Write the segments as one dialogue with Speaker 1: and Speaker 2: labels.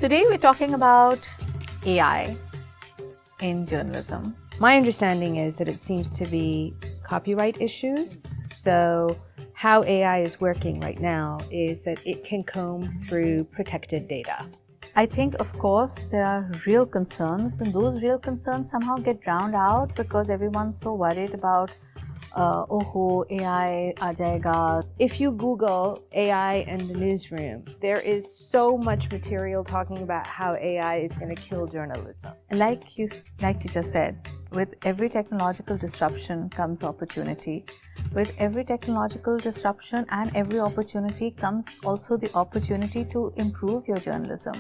Speaker 1: Today we're talking about AI in journalism.
Speaker 2: My understanding is that it seems to be copyright issues. So how AI is working right now is that it can comb through protected data.
Speaker 1: I think, of course, there are real concerns, and those real concerns somehow get drowned out because everyone's so worried about AI aa jayega.
Speaker 2: If you Google AI and the newsroom, there is so much material talking about how AI is going to kill journalism.
Speaker 1: Like you just said, with every technological disruption comes opportunity. With every technological disruption and every opportunity comes also the opportunity to improve your journalism.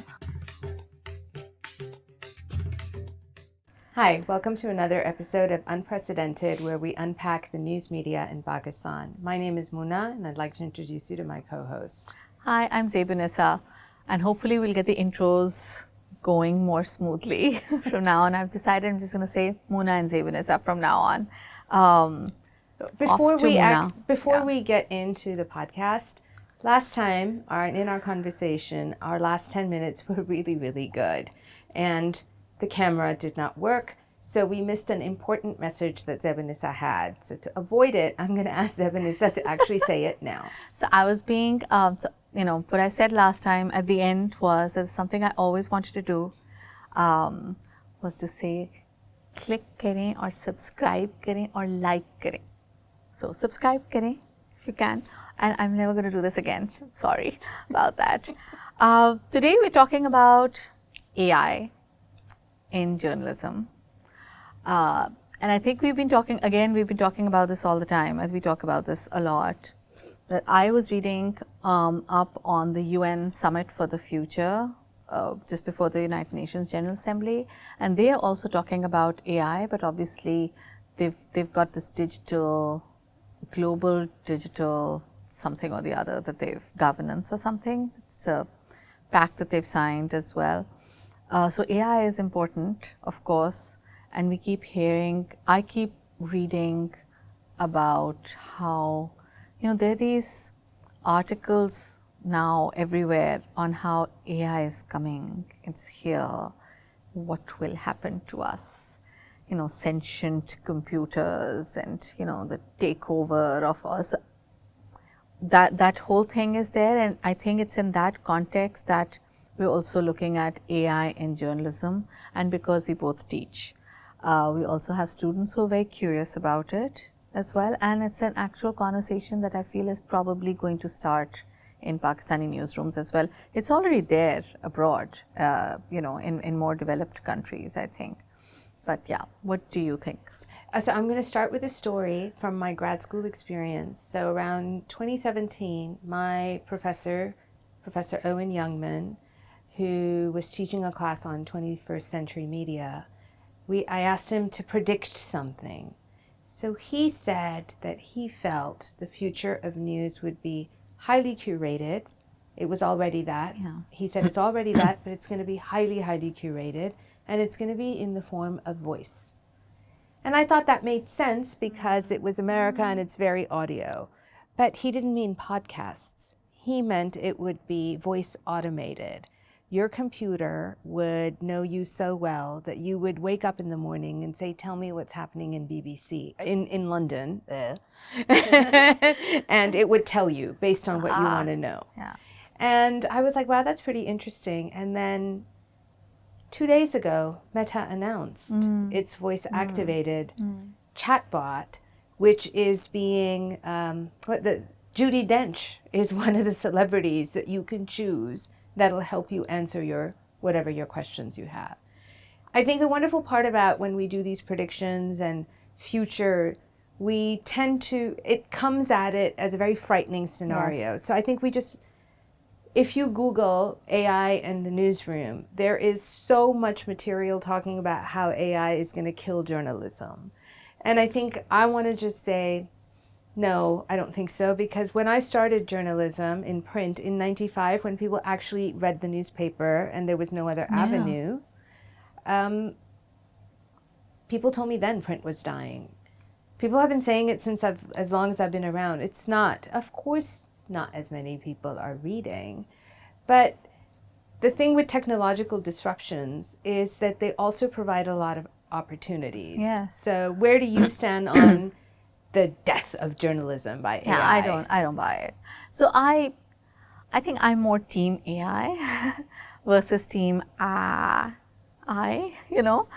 Speaker 2: Hi, welcome to another episode of Unprecedented, where we unpack the news media in Pakistan. My name is Muna, and I'd like to introduce you to my co-host.
Speaker 1: Hi, I'm Zebunnisa, and hopefully we'll get the intros going more smoothly from now on. I've decided I'm just going to say Muna and Zebunnisa from now on.
Speaker 2: Before we get into the podcast, last time in our conversation, our last 10 minutes were really, really good. And the camera did not work, so we missed an important message that Zebunnisa had. So to avoid it, I'm going to ask Zebunnisa to actually say it now.
Speaker 1: So I was being, what I said last time at the end was that something I always wanted to do was to say, click kare or subscribe kare or like kare. So subscribe kare if you can. And I'm never going to do this again. Sorry about that. Today we're talking about AI in journalism. And I think we've been talking about this all the time, as we talk about this a lot. But I was reading up on the UN Summit for the Future, just before the United Nations General Assembly, and they are also talking about AI, but obviously they've got this global digital something or the other that they've governance or something. It's a pact that they've signed as well. So AI is important, of course, and I keep reading about how, there are these articles now everywhere on how AI is coming, it's here, what will happen to us, sentient computers and, the takeover of us. That whole thing is there, and I think it's in that context that we're also looking at AI in journalism, and because we both teach, we also have students who are very curious about it as well, and it's an actual conversation that I feel is probably going to start in Pakistani newsrooms as well. It's already there abroad, in more developed countries, I think. But yeah, what do you think?
Speaker 2: So I'm going to start with a story from my grad school experience. So around 2017, my Professor Owen Youngman, who was teaching a class on 21st century media, I asked him to predict something. So he said that he felt the future of news would be highly curated. It was already that. Yeah. He said it's already that, but it's going to be highly, highly curated, and it's going to be in the form of voice. And I thought that made sense because it was America and it's very audio. But he didn't mean podcasts. He meant it would be voice automated. Your computer would know you so well that you would wake up in the morning and say, tell me what's happening in BBC, in London, and it would tell you based on what you want to know.
Speaker 1: Yeah.
Speaker 2: And I was like, wow, that's pretty interesting. And then 2 days ago, Meta announced its voice-activated chatbot, which is being, Judi Dench is one of the celebrities that you can choose that'll help you answer whatever your questions you have. I think the wonderful part about when we do these predictions and future, it comes at it as a very frightening scenario. Yes. So I think if you Google AI and the newsroom, there is so much material talking about how AI is going to kill journalism. And I think I want to just say, no, I don't think so, because when I started journalism in print in 95, when people actually read the newspaper and there was no other avenue, people told me then print was dying. People have been saying it as long as I've been around. It's not. Of course, not as many people are reading, but the thing with technological disruptions is that they also provide a lot of opportunities.
Speaker 1: Yes.
Speaker 2: So where do you stand on the death of journalism by AI?
Speaker 1: Yeah, I don't buy it. So I think I'm more team AI versus team you know.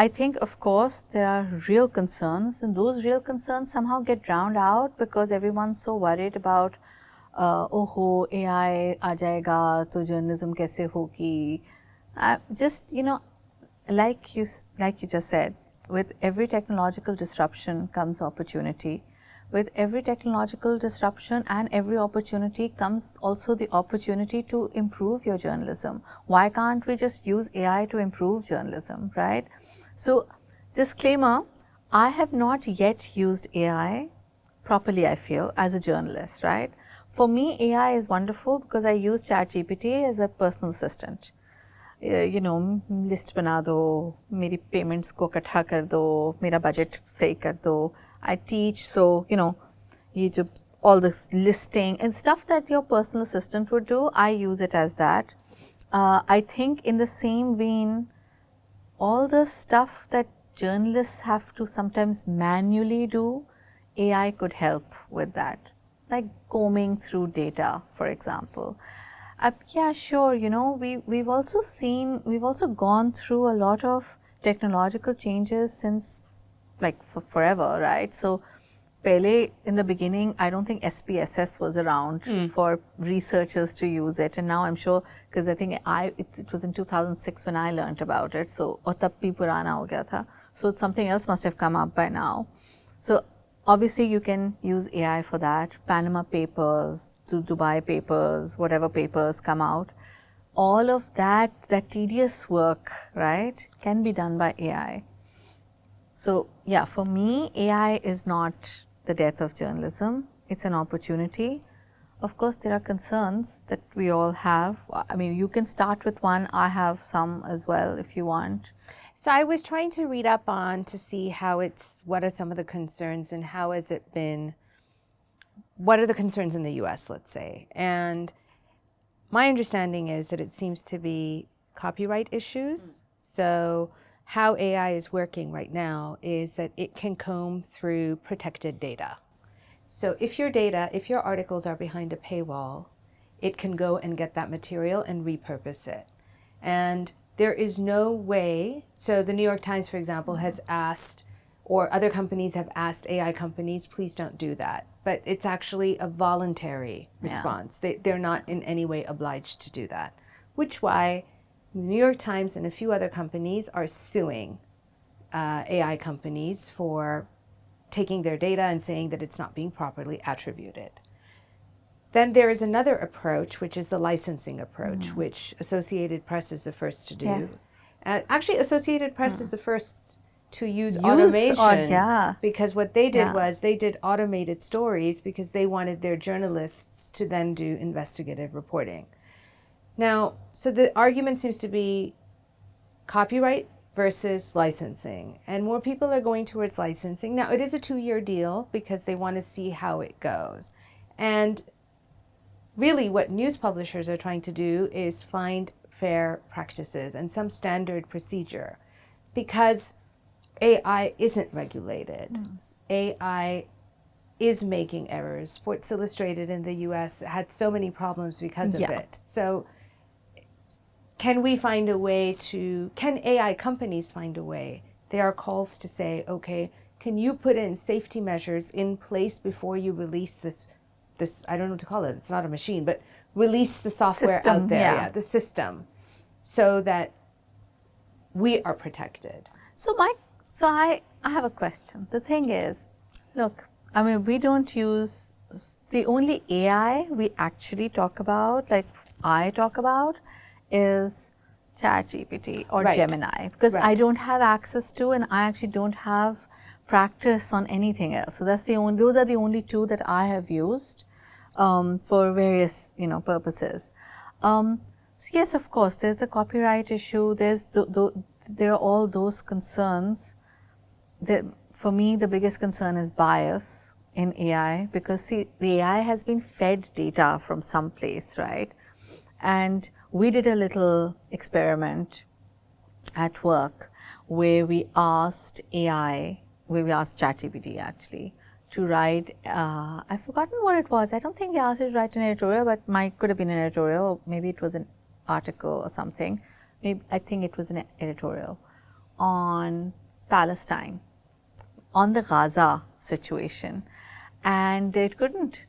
Speaker 1: I think, of course, there are real concerns, and those real concerns somehow get drowned out because everyone's so worried about, oh, AI aa jayega, to journalism kaise hogi. Just, like you just said, with every technological disruption comes opportunity. With every technological disruption and every opportunity comes also the opportunity to improve your journalism. Why can't we just use AI to improve journalism, right? So, disclaimer, I have not yet used AI properly, I feel, as a journalist, right? For me, AI is wonderful because I use ChatGPT as a personal assistant. List बना दो, मेरी payments को इकट्ठा कर दो, मेरा budget सही कर दो. I teach, so ये जो all this listing and stuff that your personal assistant would do, I use it as that. I think in the same vein, all the stuff that journalists have to sometimes manually do, AI could help with that, like combing through data, for example. Yeah, sure. We've also gone through a lot of technological changes since, like, for forever, right? So, Pele, in the beginning, I don't think SPSS was around for researchers to use it, and now I'm sure, because I think it was in 2006 when I learned about it. So, aur tab bhi purana ho gaya tha. So something else must have come up by now. So obviously you can use AI for that. Panama Papers, Dubai Papers, whatever papers come out, all of that tedious work, right, can be done by AI. So yeah, for me, AI is not the death of journalism. It's an opportunity. Of course, there are concerns that we all have. I mean, you can start with one. I have some as well if you want.
Speaker 2: So I was trying to read up on to see what are some of the concerns and how has it been, what are the concerns in the US, let's say. And my understanding is that it seems to be copyright issues. So how AI is working right now is that it can comb through protected data. So if your articles are behind a paywall, it can go and get that material and repurpose it. And there is no way, so the New York Times, for example, has asked, or other companies have asked AI companies, please don't do that. But it's actually a voluntary response. They're not in any way obliged to do that, which why the New York Times and a few other companies are suing AI companies for taking their data and saying that it's not being properly attributed. Then there is another approach, which is the licensing approach, which Associated Press is the first to do.
Speaker 1: Yes.
Speaker 2: Actually, Associated Press is the first to use automation, because what they did was they did automated stories because they wanted their journalists to then do investigative reporting. Now, so the argument seems to be copyright versus licensing, and more people are going towards licensing. Now, it is a 2-year deal because they want to see how it goes. And really what news publishers are trying to do is find fair practices and some standard procedure, because AI isn't regulated. AI is making errors. Sports Illustrated in the US had so many problems because of it. So can AI companies find a way? There are calls to say, okay, can you put in safety measures in place before you release this, I don't know what to call it, it's not a machine, but release the software
Speaker 1: system,
Speaker 2: out there, the system, so that we are protected.
Speaker 1: So I have a question. The thing is, look, I mean, we don't use, the only AI we actually talk about, like I talk about, is ChatGPT or Gemini, because I don't have access to, and I actually don't have practice on anything else. So those are the only two that I have used for various purposes. So yes, of course, there's the copyright issue. There are all those concerns. For me, the biggest concern is bias in AI, because see, the AI has been fed data from some place, right? And we did a little experiment at work where we asked ChatGPT actually, to write, I've forgotten what it was. I don't think we asked it to write an editorial, but could have been an editorial, or maybe it was an article or something. Maybe, I think it was an editorial on Palestine, on the Gaza situation, and it couldn't.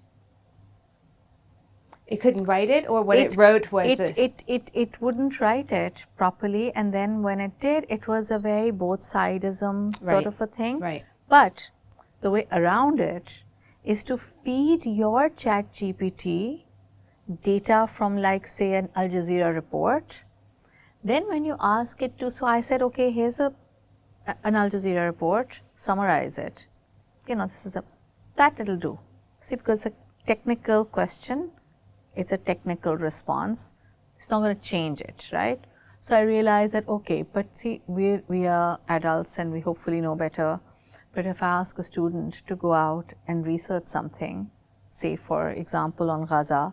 Speaker 2: It couldn't write it, or what it wrote was
Speaker 1: it wouldn't write it properly, and then when it did, it was a very both-sidism sort of a thing.
Speaker 2: Right.
Speaker 1: But the way around it is to feed your ChatGPT data from, like, say, an Al Jazeera report. Then when you ask it to, so I said, okay, here's an Al Jazeera report, summarize it. That it'll do. See, because it's a technical question, it's a technical response. It's not going to change it, right? So I realized that, okay, but see, we are adults and we hopefully know better. But if I ask a student to go out and research something, say for example on Gaza,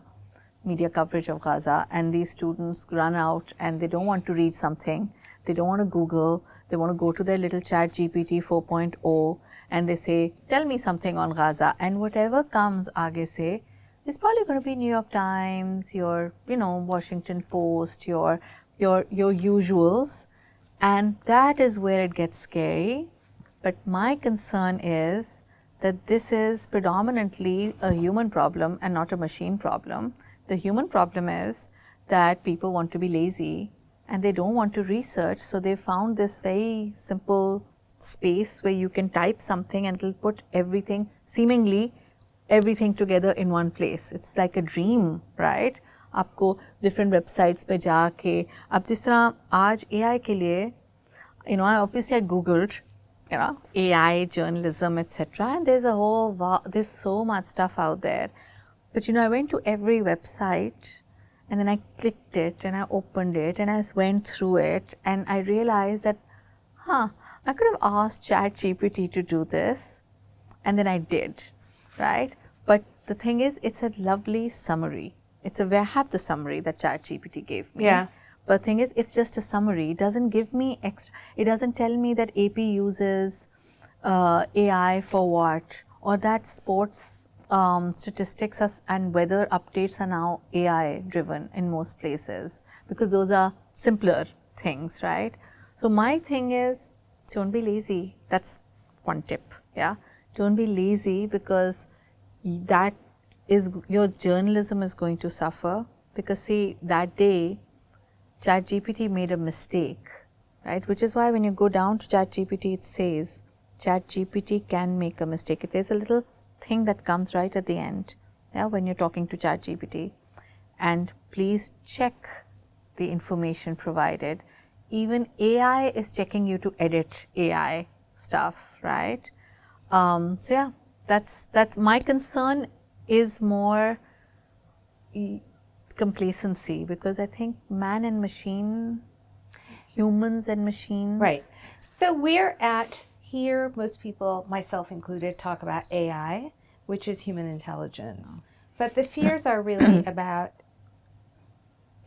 Speaker 1: media coverage of Gaza, and these students run out and they don't want to read something, they don't want to Google, they want to go to their little ChatGPT 4.0 and they say, tell me something on Gaza, and whatever comes aage se, it's probably going to be New York Times, your, Washington Post, your usuals, and that is where it gets scary. But my concern is that this is predominantly a human problem and not a machine problem. The human problem is that people want to be lazy and they don't want to research, so they found this very simple space where you can type something and it'll put everything, seemingly everything together in one place. It's like a dream, right? आपको different websites पे जाके, अब जिस तरह आज AI के लिए, I googled, AI, journalism, etc. And there's there's so much stuff out there. But I went to every website and then I clicked it and I opened it and I went through it and I realized that, I could have asked ChatGPT to do this, and then I did, right? But the thing is, it's a lovely summary. I have the summary that ChatGPT gave me.
Speaker 2: Yeah.
Speaker 1: But the thing is, it's just a summary. It doesn't give me extra. It doesn't tell me that AP uses AI for what, or that sports statistics and weather updates are now AI driven in most places, because those are simpler things, right? So my thing is, don't be lazy. That's one tip. Yeah, don't be lazy, because that is, your journalism is going to suffer. Because see, that day ChatGPT made a mistake, right? Which is why when you go down to ChatGPT, it says ChatGPT can make a mistake. There's a little thing that comes right at the end, yeah, when you're talking to ChatGPT, and please check the information provided. Even AI is checking you to edit AI stuff, right? So yeah, that's my concern is more complacency, because I think man and machine, humans and machines.
Speaker 2: Right. So we're at here, most people, myself included, talk about AI, which is human intelligence. But the fears are really about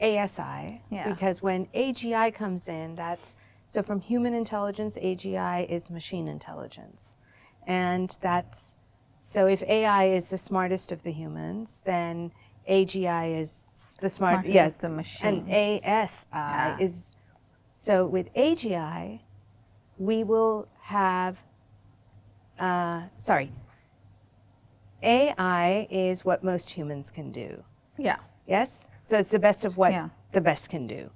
Speaker 2: ASI, because when AGI comes in, so from human intelligence, AGI is machine intelligence. And so if AI is the smartest of the humans, then AGI is the smartest
Speaker 1: of the machines.
Speaker 2: And ASI is, so with AGI, we will have, AI is what most humans can do.
Speaker 1: Yeah.
Speaker 2: Yes? So it's the best of what the best can do,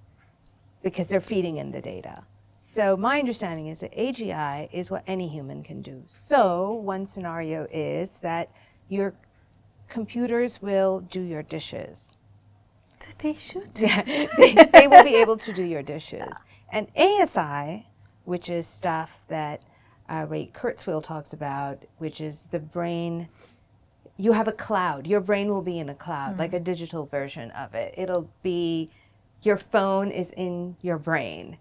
Speaker 2: because they're feeding in the data. So my understanding is that AGI is what any human can do. So one scenario is that your computers will do your dishes.
Speaker 1: They should.
Speaker 2: Yeah, they will be able to do your dishes. And ASI, which is stuff that Ray Kurzweil talks about, which is the brain. You have a cloud. Your brain will be in a cloud, like a digital version of it. It'll be, your phone is in your brain.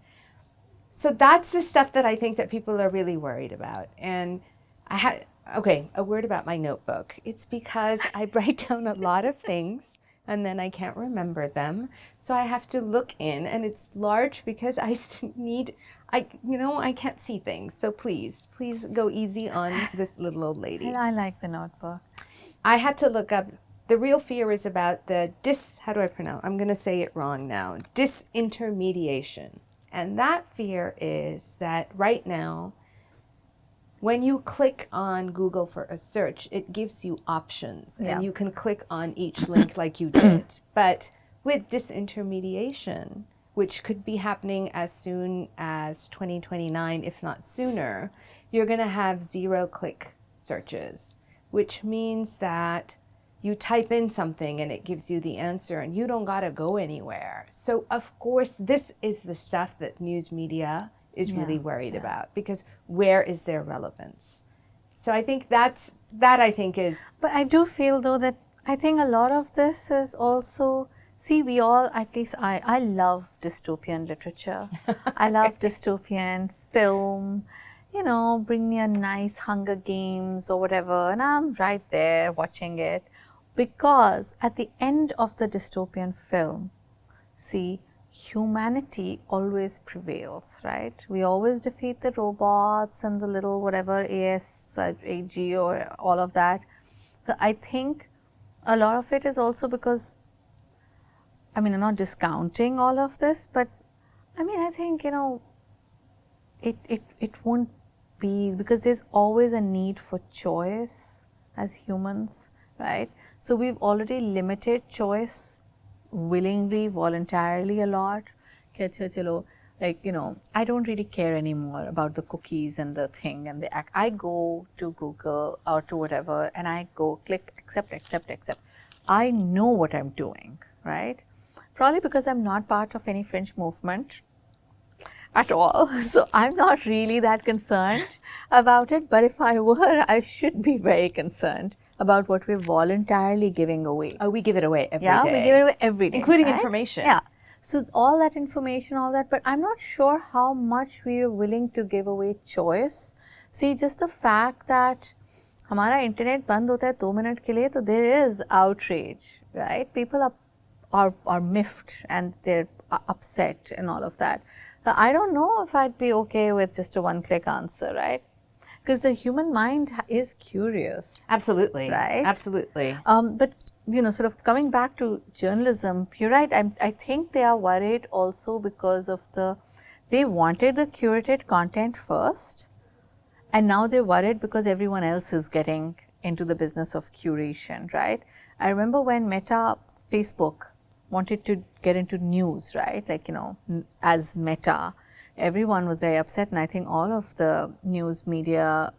Speaker 2: So that's the stuff that I think that people are really worried about. And a word about my notebook. It's because I write down a lot of things and then I can't remember them. So I have to look in, and it's large because I can't see things. So please go easy on this little old lady.
Speaker 1: And I like the notebook.
Speaker 2: I had to look up, the real fear is about the how do I pronounce? I'm going to say it wrong now. Disintermediation. And that fear is that right now, when you click on Google for a search, it gives you options, and you can click on each link like you did. But with disintermediation, which could be happening as soon as 2029, if not sooner, you're going to have zero-click searches, which means that you type in something and it gives you the answer, and you don't got to go anywhere. So, of course, this is the stuff that news media is really worried about, because where is their relevance? So I think that I think is...
Speaker 1: But I do feel, though, that I think a lot of this is also, see, we all, at least I love dystopian literature. I love dystopian film. You know, bring me a nice Hunger Games or whatever, and I'm right there watching it. Because at the end of the dystopian film, see, humanity always prevails, right? We always defeat the robots and the little whatever AG or all of that. So I think a lot of it is also because, I mean, I'm not discounting all of this, but I mean, I think, you know, it won't be, because there's always a need for choice as humans, right? So we've already limited choice willingly, voluntarily a lot. Like, you know, I don't really care anymore about the cookies and the thing and the act. I go to Google or to whatever, and I go click accept. I know what I'm doing, right? Probably because I'm not part of any French movement at all. So I'm not really that concerned about it. But if I were, I should be very concerned about what we're voluntarily giving away.
Speaker 2: Oh, we give it away every day.
Speaker 1: Yeah, we give it away every day.
Speaker 2: Including information.
Speaker 1: Yeah. So all that information, all that, but I'm not sure how much we are willing to give away choice. See, just the fact that हमारा internet बंद होता है 2 minutes के लिए, तो there is outrage, right? People are miffed and they're upset and all of that. So I don't know if I'd be okay with just a one-click answer, right? Because the human mind is curious.
Speaker 2: Absolutely.
Speaker 1: Right?
Speaker 2: Absolutely.
Speaker 1: But, you know, sort of coming back to journalism, you're right. I think they are worried also because of they wanted the curated content first, and now they're worried because everyone else is getting into the business of curation, right? I remember when Facebook wanted to get into news, right? Like, you know, as Meta. Everyone was very upset, and I think all of the news media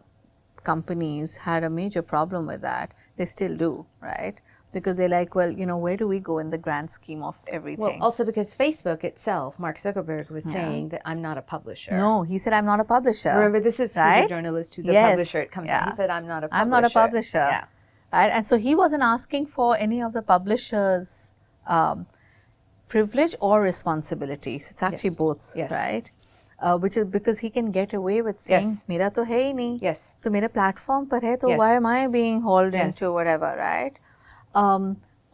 Speaker 1: companies had a major problem with that. They still do, right? Because they're like, well, you know, where do we go in the grand scheme of everything?
Speaker 2: Well, also because Facebook itself, Mark Zuckerberg was saying that I'm not a publisher.
Speaker 1: No, he said, I'm not a publisher.
Speaker 2: Remember, this is
Speaker 1: right?
Speaker 2: Who's a journalist, who's a publisher. It comes from, he said, I'm not a publisher.
Speaker 1: I'm not a publisher.
Speaker 2: Yeah.
Speaker 1: Right? And so he wasn't asking for any of the publishers' privilege or responsibilities. It's actually both, right? Which is because he can get away with saying, "Mera to hai nahi."
Speaker 2: Yes.
Speaker 1: So mera platform par hai, to why am I being hauled into whatever, right?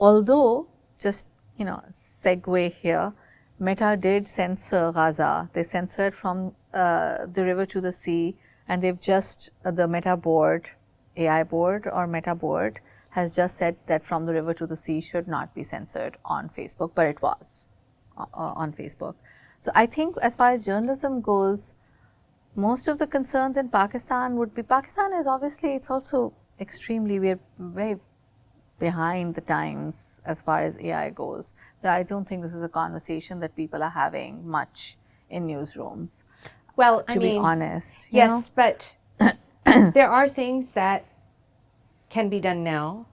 Speaker 1: Although, just, you know, segue here, Meta did censor Gaza. They censored from the river to the sea, and they've just, the Meta board, AI board or Meta board, has just said that from the river to the sea should not be censored on Facebook, but it was on Facebook. So I think as far as journalism goes, most of the concerns in Pakistan would be, Pakistan is obviously, it's also extremely, we're very behind the times as far as AI goes. But I don't think this is a conversation that people are having much in newsrooms.
Speaker 2: Well,
Speaker 1: to be honest.
Speaker 2: Yes, but there are things that can be done now.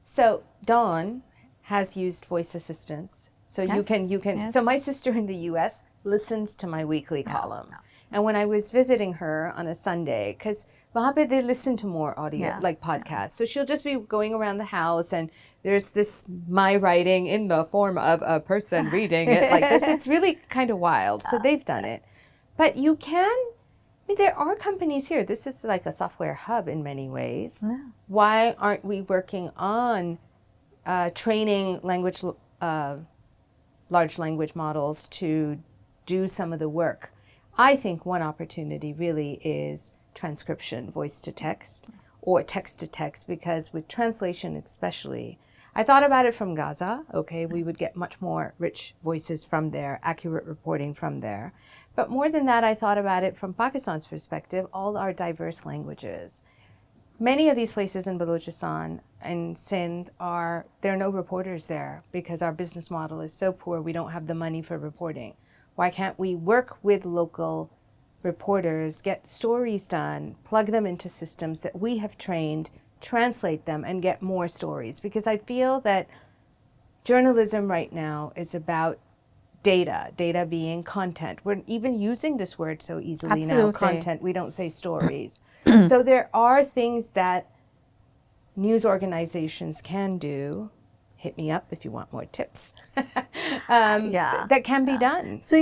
Speaker 2: So Dawn has used voice assistants. So you can. So my sister in the U.S. listens to my weekly column, and when I was visiting her on a Sunday, because wahan pe they listen to more audio, like podcasts. So she'll just be going around the house, and there's this my writing in the form of a person reading it like this. It's really kind of wild. So they've done it, but you can. I mean, there are companies here. This is like a software hub in many ways. Why aren't we working on training large language models to do some of the work. I think one opportunity really is transcription, voice to text or text to text, because with translation especially, I thought about it from Gaza. Okay, we would get much more rich voices from there, accurate reporting from there. But more than that, I thought about it from Pakistan's perspective, all our diverse languages. Many of these places in Balochistan and Sindh there are no reporters there because our business model is so poor, we don't have the money for reporting. Why can't we work with local reporters, get stories done, plug them into systems that we have trained, translate them, and get more stories? Because I feel that journalism right now is about data being content. We're even using this word so easily now, content. We don't say stories. So there are things that news organizations can do. Hit me up if you want more tips. That can be done.
Speaker 1: So,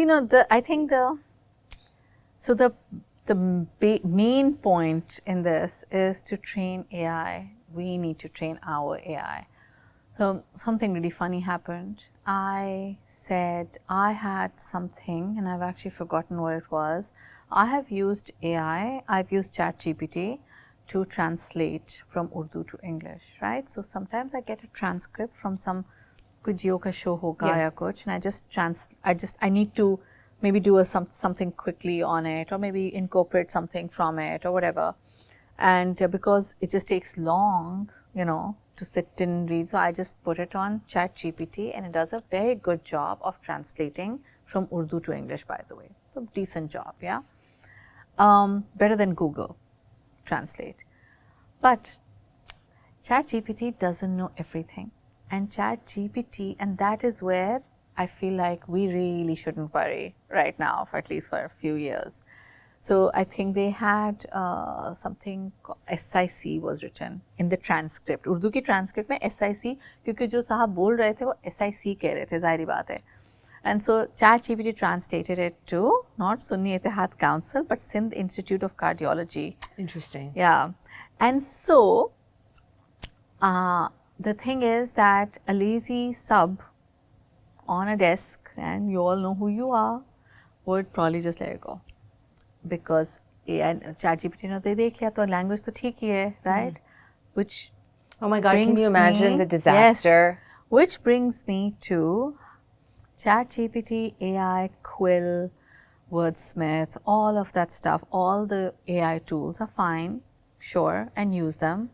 Speaker 1: I think the main point in this is to train AI. We need to train our AI. So something really funny happened. I said I had something, and I've actually forgotten what it was. I have used AI, I've used ChatGPT to translate from Urdu to English, right? So sometimes I get a transcript from some kuch Jio ka show hoga ya kuch, and I need to maybe do something quickly on it, or maybe incorporate something from it, or whatever. And because it just takes long, to sit and read, so I just put it on ChatGPT, and it does a very good job of translating from Urdu to English, by the way. So decent job, yeah. Better than Google Translate. But ChatGPT doesn't know everything, and that is where I feel like we really shouldn't worry right now, for at least for a few years. So I think they had something called SIC was written in the transcript. Urdu की transcript में SIC, क्योंकि जो साहब बोल रहे थे वो SIC कह रहे थे, ज़ाहिर बात है. And so ChatGPT translated it to not Sunni Ittihad Council but Sindh Institute of Cardiology.
Speaker 2: Interesting.
Speaker 1: Yeah. And so the thing is that a lazy sub on a desk, and you all know who you are, would probably just let it go. Because ChatGPT they dekh liya to language to theek hi hai, right? Which,
Speaker 2: oh my God, can you imagine the disaster?
Speaker 1: Yes, which brings me to ChatGPT, AI, Quill, Wordsmith, all of that stuff. All the AI tools are fine, sure, and use them.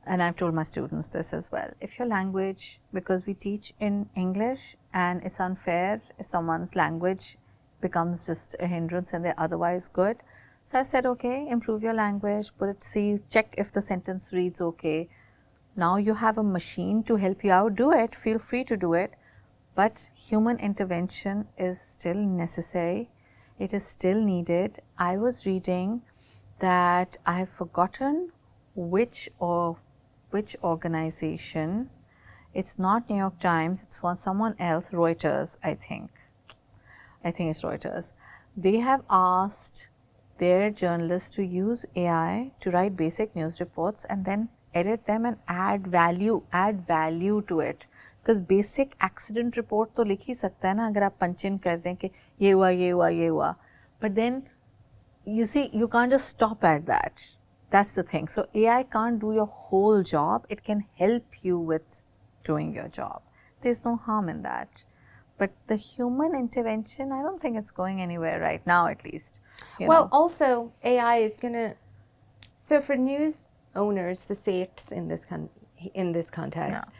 Speaker 1: And I've told my students this as well. If your language, because we teach in English, and it's unfair if someone's language becomes just a hindrance and they're otherwise good. So I've said, okay, improve your language, check if the sentence reads okay. Now you have a machine to help you out, do it, feel free to do it. But human intervention is still necessary. It is still needed. I was reading that I have forgotten which organization. It's not New York Times, it's someone else, Reuters, I think it's Reuters. They have asked their journalists to use AI to write basic news reports and then edit them and add value to it. Because basic accident report तो लिख ही सकता है ना, अगर आप punch in कर दें कि ये हुआ. But then, you see, you can't just stop at that. That's the thing. So AI can't do your whole job. It can help you with doing your job. There's no harm in that. But the human intervention, I don't think it's going anywhere right now, at least.
Speaker 2: Well, also, AI is going to... So for news owners, the safes in this context,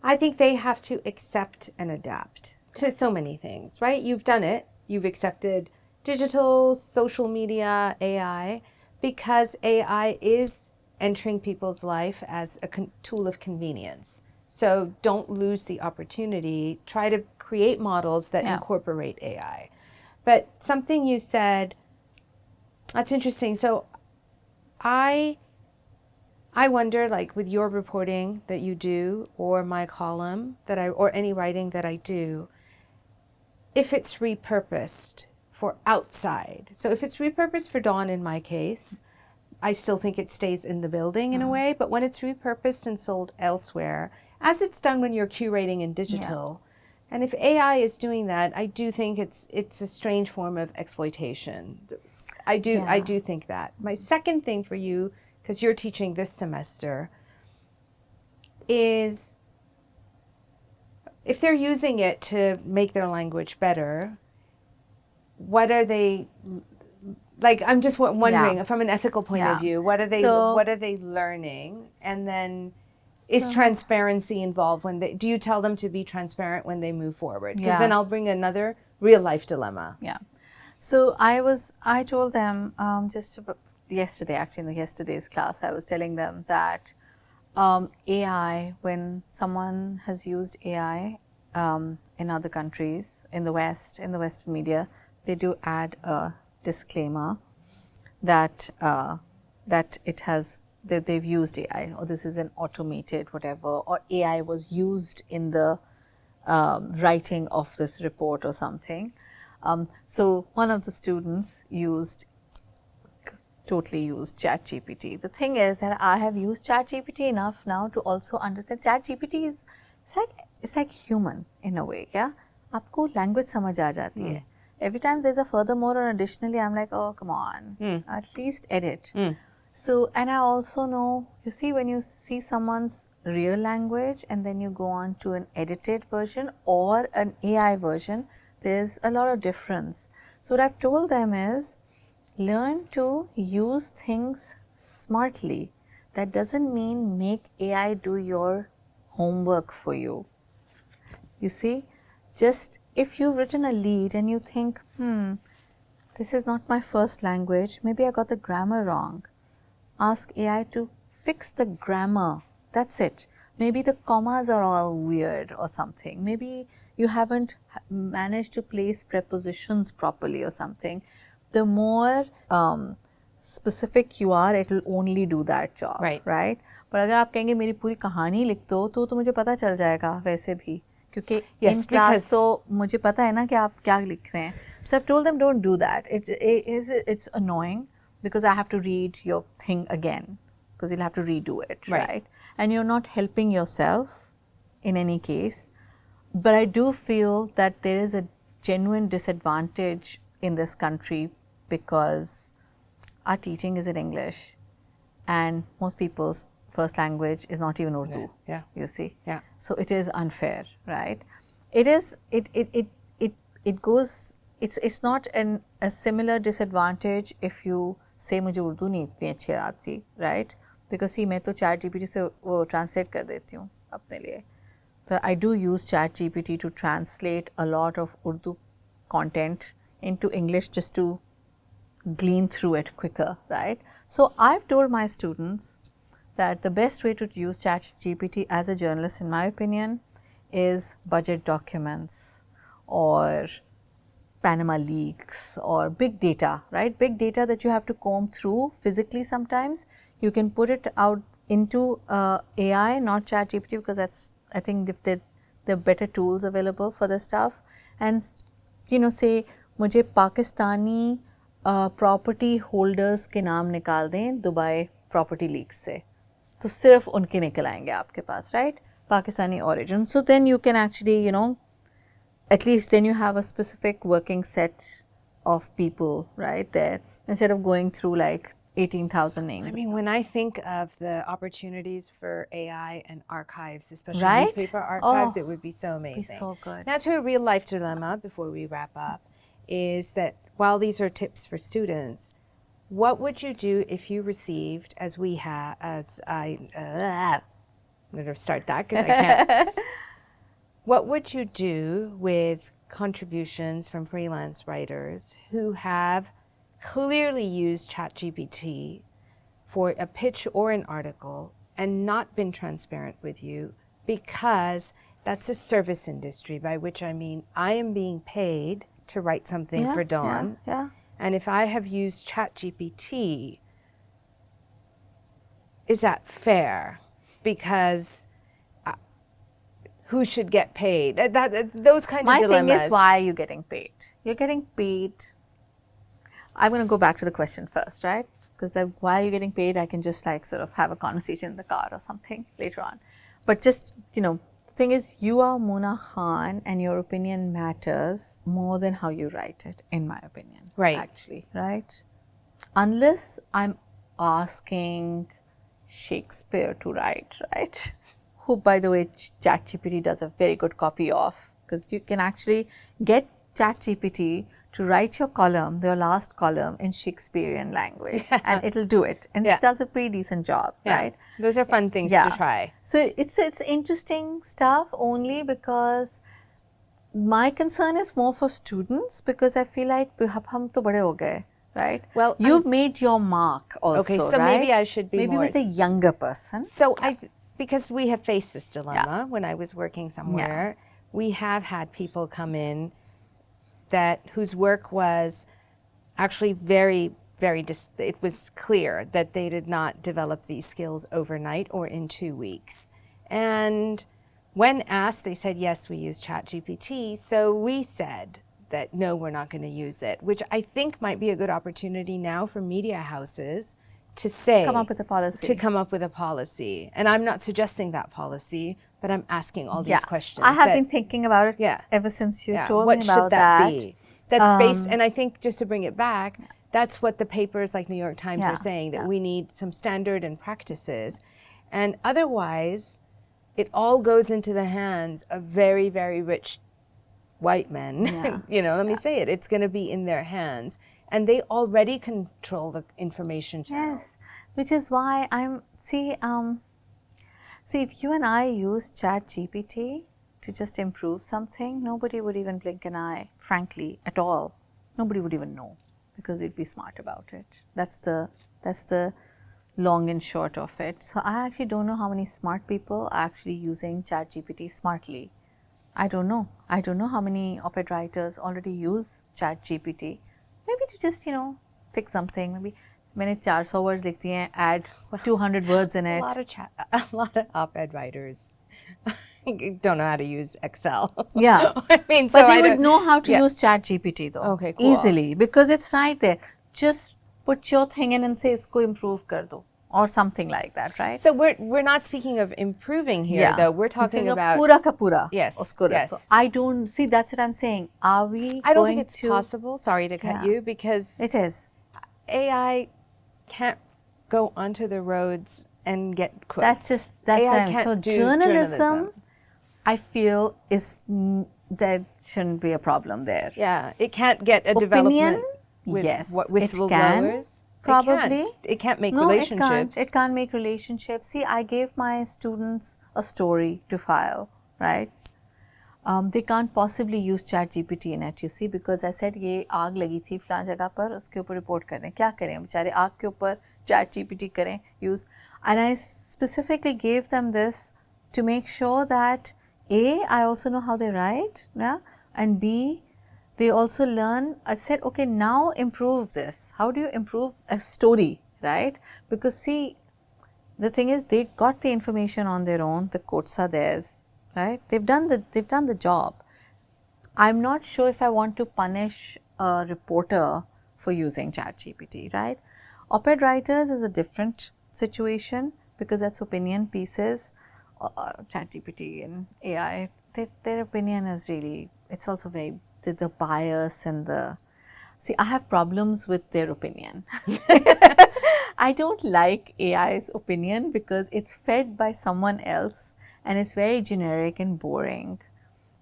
Speaker 2: I think they have to accept and adapt to so many things, right? You've done it. You've accepted digital, social media, AI, because AI is entering people's life as a tool of convenience. So don't lose the opportunity. Try to create models that incorporate AI. But something you said, that's interesting. So I wonder, like with your reporting that you do, or my column or any writing that I do, if it's repurposed for outside. So if it's repurposed for Dawn in my case, I still think it stays in the building in a way, but when it's repurposed and sold elsewhere, as it's done when you're curating in digital. And if AI is doing that, I do think it's a strange form of exploitation. I do think that. My second thing for you, because you're teaching this semester, is if they're using it to make their language better, what are they, like, I'm just wondering from an ethical point of view, what are they learning? And then is transparency involved when they, do you tell them to be transparent when they move forward? Because then I'll bring another real life dilemma.
Speaker 1: Yeah. So I told them yesterday, actually in yesterday's class, I was telling them that AI, when someone has used AI in other countries, in the West, in the Western media, they do add a disclaimer that that they've used AI, or this is an automated whatever, or AI was used in the writing of this report or something. So one of the students totally used ChatGPT. The thing is that I have used ChatGPT enough now to also understand ChatGPT is it's like human in a way. Yeah, आपको language समझ आ जाती है. Every time there's a furthermore or additionally, I'm like, oh come on, at least edit. So, and I also know, you see, when you see someone's real language and then you go on to an edited version or an AI version, there's a lot of difference. So what I've told them is, learn to use things smartly. That doesn't mean make AI do your homework for you. You see, just if you've written a lead and you think, this is not my first language, maybe I got the grammar wrong. Ask AI to fix the grammar. That's it. Maybe the commas are all weird or something. Maybe you haven't managed to place prepositions properly or something. The more specific you are, it will only do that job. Right? But अगर आप कहेंगे मेरी पूरी कहानी लिख दो तो मुझे पता चल जाएगा वैसे भी, क्योंकि in class तो मुझे पता है ना कि आप क्या लिख रहे हैं. So I've told them, don't do that. It's annoying. Because I have to read your thing again, because you'll have to redo it, right? And you're not helping yourself in any case. But I do feel that there is a genuine disadvantage in this country because our teaching is in English and most people's first language is not even Urdu, you see. So it is unfair, right? It's not a similar disadvantage if you say मुझे उर्दू नहीं इतनी अच्छी आती, right? Because see, मैं तो ChatGPT से वो translate कर देती हूँ अपने लिए. So I do use ChatGPT to translate a lot of Urdu content into English just to glean through it quicker, right? So I've told my students that the best way to use ChatGPT as a journalist, in my opinion, is budget documents or Panama leaks or big data, right? Big data that you have to comb through physically sometimes. You can put it out into AI, not ChatGPT, because I think if there are better tools available for this stuff. And, you know, say, मुझे Pakistani property holders के नाम निकाल दें Dubai property leaks से, तो सिर्फ उनके निकल आएंगे आपके पास, right? Pakistani origin. So then you can actually, you know, at least then you have a specific working set of people right there instead of going through like 18,000 names.
Speaker 2: I mean, when I think of the opportunities for AI and archives, especially newspaper archives, it would be so amazing.
Speaker 1: Be so good.
Speaker 2: Now, to a real life dilemma before we wrap up is that while these are tips for students, what would you do if you received, I'm going to start that because I can't. What would you do with contributions from freelance writers who have clearly used ChatGPT for a pitch or an article and not been transparent with you because that's a service industry, by which I mean I am being paid to write something for Dawn. And if I have used ChatGPT, is that fair? Because who should get paid? Those kind of dilemmas.
Speaker 1: My thing is, why are you getting paid? You're getting paid. I'm going to go back to the question first, right? Because why are you getting paid? I can just like sort of have a conversation in the car or something later on. But just, the thing is, you are Mona Khan and your opinion matters more than how you write it, in my opinion.
Speaker 2: Right.
Speaker 1: Actually, right? Unless I'm asking Shakespeare to write, right? Who, by the way, ChatGPT does a very good copy of, because you can actually get ChatGPT to write your column, your last column, in Shakespearean language, and it'll do it, and it does a pretty decent job, right?
Speaker 2: Those are fun things to try.
Speaker 1: So it's interesting stuff only because my concern is more for students, because I feel like hum to bade ho gaye, right?
Speaker 2: Well,
Speaker 1: you've made your mark also,
Speaker 2: okay, so
Speaker 1: right?
Speaker 2: maybe I should be
Speaker 1: maybe
Speaker 2: more
Speaker 1: with a younger person.
Speaker 2: So because we have faced this dilemma when I was working somewhere, we have had people come in whose work was actually very, very, it was clear that they did not develop these skills overnight or in 2 weeks. And when asked, they said, yes, we use ChatGPT. So we said that, no, we're not going to use it, which I think might be a good opportunity now for media houses to say,
Speaker 1: come up with a policy.
Speaker 2: To come up with a policy. And I'm not suggesting that policy, but I'm asking all these questions.
Speaker 1: I have been thinking about it ever since you told me about that.
Speaker 2: What should that be? That's based, and I think just to bring it back, that's what the papers like New York Times are saying, that we need some standard and practices. And otherwise, it all goes into the hands of very, very rich white men. Let me say it. It's going to be in their hands. And they already control the information channels.
Speaker 1: Yes, which is why see, if you and I use ChatGPT to just improve something, nobody would even blink an eye, frankly, at all. Nobody would even know, because we'd be smart about it. That's the long and short of it. So I actually don't know how many smart people are actually using ChatGPT smartly. I don't know. I don't know how many op-ed writers already use ChatGPT. Maybe to just, pick something. Maybe मैंने 400 words लिखती हैं, add 200 words in it.
Speaker 2: A lot of op-ed writers don't know how to use Excel.
Speaker 1: Yeah.
Speaker 2: I mean,
Speaker 1: but they would know how to use ChatGPT though.
Speaker 2: Okay, cool.
Speaker 1: Easily, because it's right there. Just put your thing in and say, isko improve kar do. Or something like that, right?
Speaker 2: So we're not speaking of improving here, though. We're talking about
Speaker 1: pura ka pura.
Speaker 2: Yes.
Speaker 1: Yes. I don't see. That's what I'm saying. Are we?
Speaker 2: I don't think it's possible. Sorry to cut you, because
Speaker 1: it is.
Speaker 2: AI can't go onto the roads and get quotes.
Speaker 1: That's AI so journalism, I feel, there shouldn't be a problem there.
Speaker 2: Yeah, it can't get a development with whistleblowers.
Speaker 1: Probably.
Speaker 2: It can't make relationships.
Speaker 1: It can't make relationships. See, I gave my students a story to file, right? They can't possibly use ChatGPT in it, you see, because I said, ये आग लगी थी फलां जगह पर, उसके ऊपर report कर दें. क्या करें बेचारे, आग के ऊपर ChatGPT करें use. And I specifically gave them this to make sure that A, I also know how they write, and B, they also learn. I said, okay, now improve this. How do you improve a story, right? Because see, the thing is, they got the information on their own. The quotes are theirs, right? They've done the job. I'm not sure if I want to punish a reporter for using ChatGPT, right? Op-ed writers is a different situation, because that's opinion pieces. ChatGPT and AI, their opinion is really, it's also very, the bias and see, I have problems with their opinion. I don't like AI's opinion because it's fed by someone else and it's very generic and boring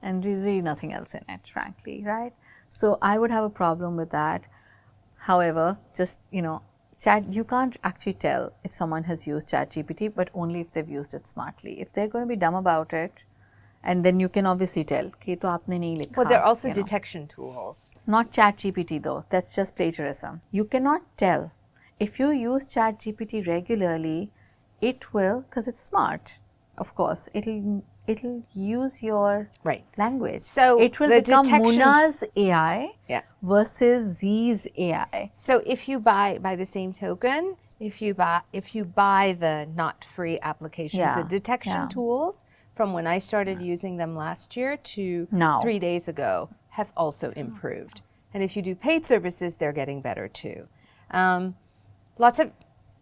Speaker 1: and there's really nothing else in it, frankly, right? So I would have a problem with that. However, just, you can't actually tell if someone has used ChatGPT, but only if they've used it smartly. If they're going to be dumb about it, and then you can obviously tell, कि तो आपने नहीं लिखा.
Speaker 2: Well, there are also detection tools.
Speaker 1: Not ChatGPT though. That's just plagiarism. You cannot tell. If you use ChatGPT regularly, it will, because it's smart. Of course, it'll use your language.
Speaker 2: So
Speaker 1: it will become Muna's AI versus Z's AI.
Speaker 2: So if you buy, by the same token, if you buy the not free applications, the detection tools, from when I started using them last year to 3 days ago, have also improved. And if you do paid services, they're getting better too. Lots of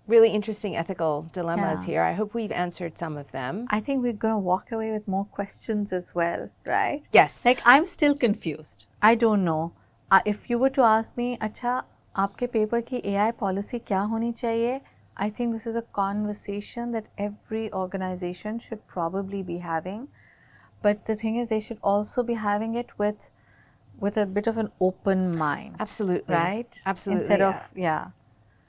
Speaker 2: really interesting ethical dilemmas
Speaker 1: Yeah.
Speaker 2: here. I hope we've answered some of them.
Speaker 1: I think we're going to walk away with more questions as well, right?
Speaker 2: Yes.
Speaker 1: Like, I'm still confused. I don't know. If you were to ask me, अच्छा, आपके paper की AI policy क्या होनी चाहिए? I think this is a conversation that every organization should probably be having. But the thing is, they should also be having it with a bit of an open mind.
Speaker 2: Absolutely.
Speaker 1: Right?
Speaker 2: Absolutely.
Speaker 1: Instead of, yeah.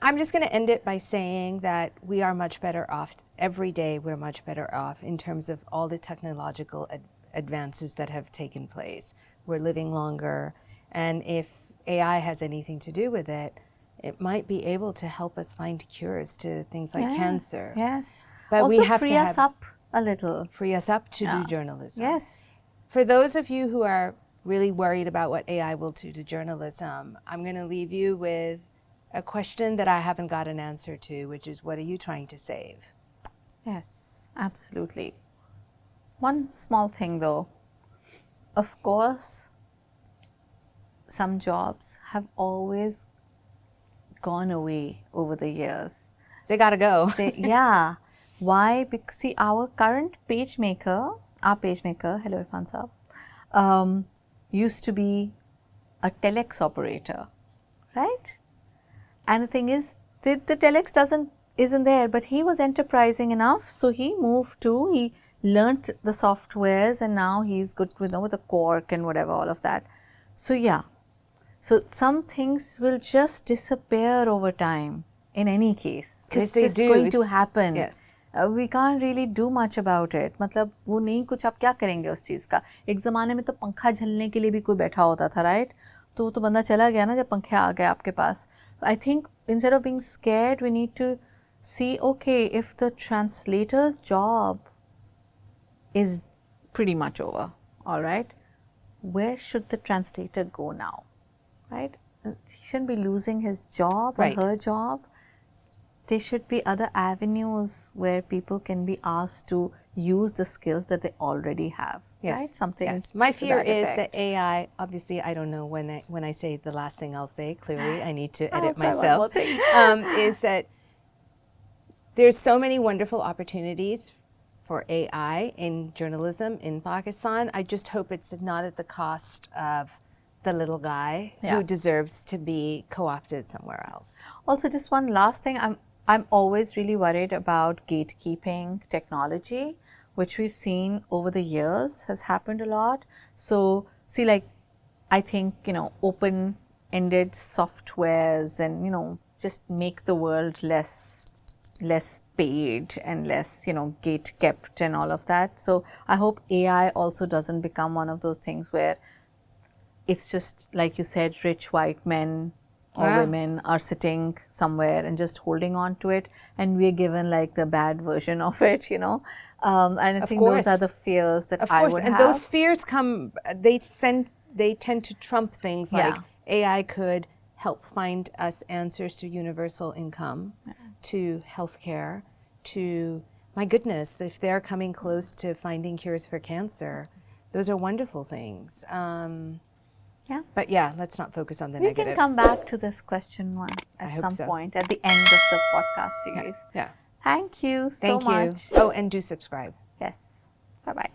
Speaker 2: I'm just going to end it by saying that we are much better off. Every day we're much better off in terms of all the technological advances that have taken place. We're living longer. And if AI has anything to do with it, it might be able to help us find cures to things like cancer.
Speaker 1: Yes.
Speaker 2: But
Speaker 1: Also
Speaker 2: we have
Speaker 1: free
Speaker 2: to
Speaker 1: us up a little.
Speaker 2: free us up to do journalism.
Speaker 1: Yes.
Speaker 2: For those of you who are really worried about what AI will do to journalism, I'm going to leave you with a question that I haven't got an answer to, which is, what are you trying to save?
Speaker 1: Yes, absolutely. One small thing though, of course, some jobs have always gone away over the years.
Speaker 2: They got to go.
Speaker 1: Yeah. Why? Because see, our current pagemaker, hello Irfan Saab, used to be a telex operator, right? And the thing is, the telex isn't there, but he was enterprising enough, so he learnt the softwares, and now he's good with the cork and whatever, all of that. So yeah, so some things will just disappear over time. In any case, it's just going to happen.
Speaker 2: Yes.
Speaker 1: We can't really do much about it. मतलब वो नहीं, कुछ आप क्या करेंगे उस चीज़ का? एक ज़माने में तो पंखा झलने के लिए भी कोई बैठा होता था, right? तो वो तो बंदा चला गया ना जब पंखे आ गए आपके पास. I think instead of being scared, we need to see, okay, if the translator's job is pretty much over, all right, where should the translator go now, right? He shouldn't be losing his job or her job. There should be other avenues where people can be asked to use the skills that they already have.
Speaker 2: Yes.
Speaker 1: Right? Something.
Speaker 2: Yes. My fear is
Speaker 1: effect.
Speaker 2: that AI, obviously, I don't know when I say the last thing I'll say, clearly I need to edit myself, is that there's so many wonderful opportunities for AI in journalism in Pakistan. I just hope it's not at the cost of the little guy who deserves to be co-opted somewhere else.
Speaker 1: Also, just one last thing. I'm always really worried about gatekeeping technology, which we've seen over the years has happened a lot. So, see, like, I think, open-ended softwares and, just make the world less paid and less, gate kept and all of that. So, I hope AI also doesn't become one of those things where it's just, like you said, rich white men or women are sitting somewhere and just holding on to it, and we're given like the bad version of it, and I think those are the fears that I would have.
Speaker 2: And those fears they tend to trump things like AI could help find us answers to universal income, to healthcare, to, my goodness, if they're coming close to finding cures for cancer, those are wonderful things. But let's not focus on the negative.
Speaker 1: We can come back to this question one at some point at the end of the podcast series.
Speaker 2: Yeah.
Speaker 1: Thank you so much.
Speaker 2: Oh, and do subscribe.
Speaker 1: Yes. Bye-bye.